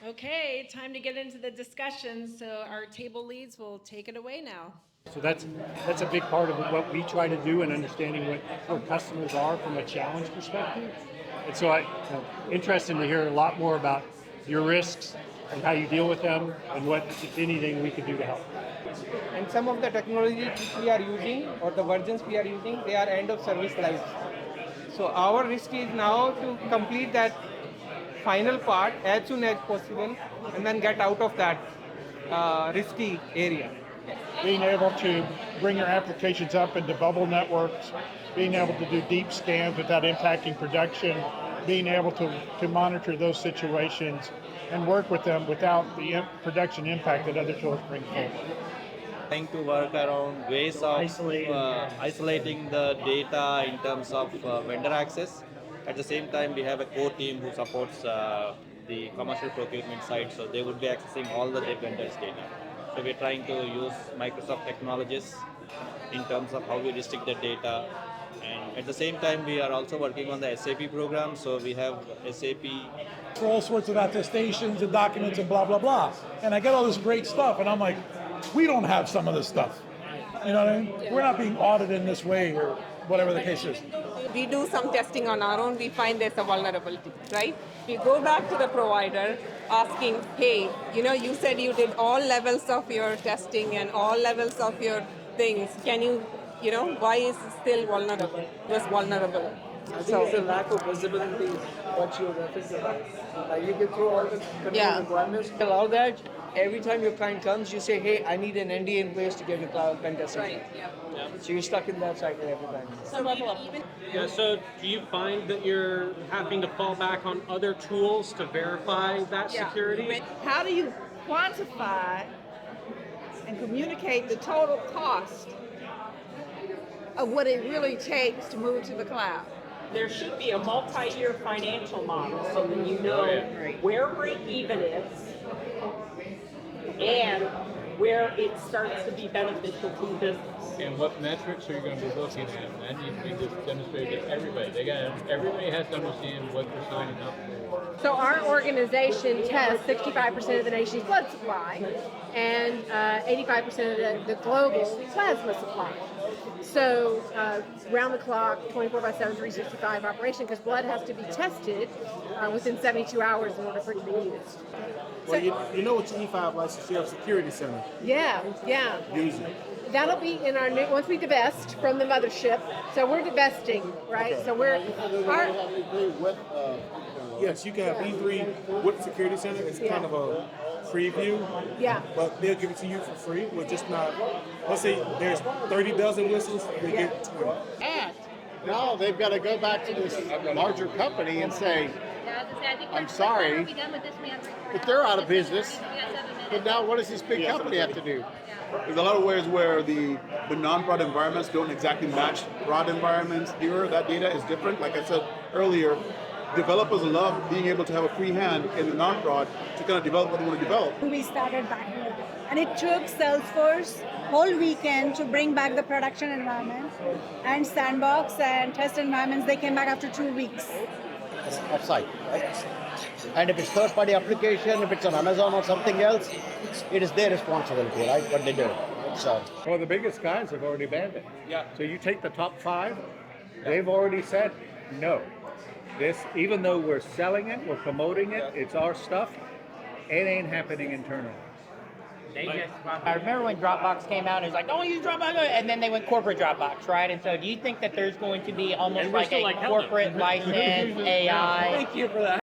Okay, time to get into the discussion. So our table leads will take it away now. So that's a big part of what we try to do in understanding what customers are from a challenge perspective. And so I'm interested to hear a lot more about your risks and how you deal with them and what, if anything, we can do to help. And some of the technology which we are using or the versions we are using, they are end of service lives. So our risk is now to complete that final part as soon as possible and then get out of that risky area. Being able to bring your applications up into bubble networks, being able to do deep scans without impacting production, being able to monitor those situations and work with them without the production impact that other tools bring forward. Trying to work around ways of isolating the data in terms of vendor access. At the same time, we have a core team who supports the commercial procurement side, so they would be accessing all the vendors' data. So we're trying to use Microsoft technologies in terms of how we restrict the data. And at the same time, we are also working on the SAP program. So we have SAP for all sorts of attestations and documents and blah, blah, blah. And I get all this great stuff, and I'm like, we don't have some of this stuff. You know what I mean? We're not being audited in this way or whatever the case is. We do some testing on our own, we find there's a vulnerability, right? We go back to the provider asking, hey, you said you did all levels of your testing and all levels of your things. Can you, why is it still vulnerable? It was vulnerable. I think it's a lack of visibility what you're referencing about. Like you can throw all the control requirements. Allow that. Every time your client comes, you say, hey, I need an NDA in place to get your cloud pen testing. Right, yeah. So you're stuck in that cycle every time. So do you find that you're having to fall back on other tools to verify that security? How do you quantify and communicate the total cost of what it really takes to move to the cloud? There should be a multi-year financial model so that you know where break even is and where it starts to be beneficial to the business. And what metrics are you going to be looking at? And that needs to be just demonstrated to everybody. Everybody has to understand what they're signing up for. So our organization tests 65% of the nation's blood supply and 85% of the global plasma supply. So round the clock, 24/7, 365 operation, because blood has to be tested within 72 hours in order for it to be used. Well, you know what your E5 license, you have security center. Yeah. Use it. That'll be in our new, once we divest from the mothership. So we're divesting, right? Okay. So we're yes, you can have E3 with security center. It's kind of a preview. Yeah. But they'll give it to you for free. We're just not. Let's say there's 30 bells and whistles. They get 20. And now they've got to go back to this larger company and say, I'm sorry, but they're out of business. But now what does this big company have to do? There's a lot of ways where the non-prod environments don't exactly match prod environments. Here, that data is different. Like I said earlier, developers love being able to have a free hand in the non-prod to kind of develop what they want to develop. We started back here, and it took Salesforce whole weekend to bring back the production environment and sandbox and test environments. They came back after 2 weeks. Offsite, right? And if it's third-party application, if it's on Amazon or something else, it is their responsibility, right? What they do. So, well, the biggest guys have already banned it. Yeah. So you take the top 5, they've already said no. This, even though we're selling it, we're promoting it, it's our stuff, it ain't happening internally. I remember when Dropbox came out, it was like, don't use Dropbox, and then they went corporate Dropbox, right? And so do you think that there's going to be almost like a corporate license, AI? Thank you for that.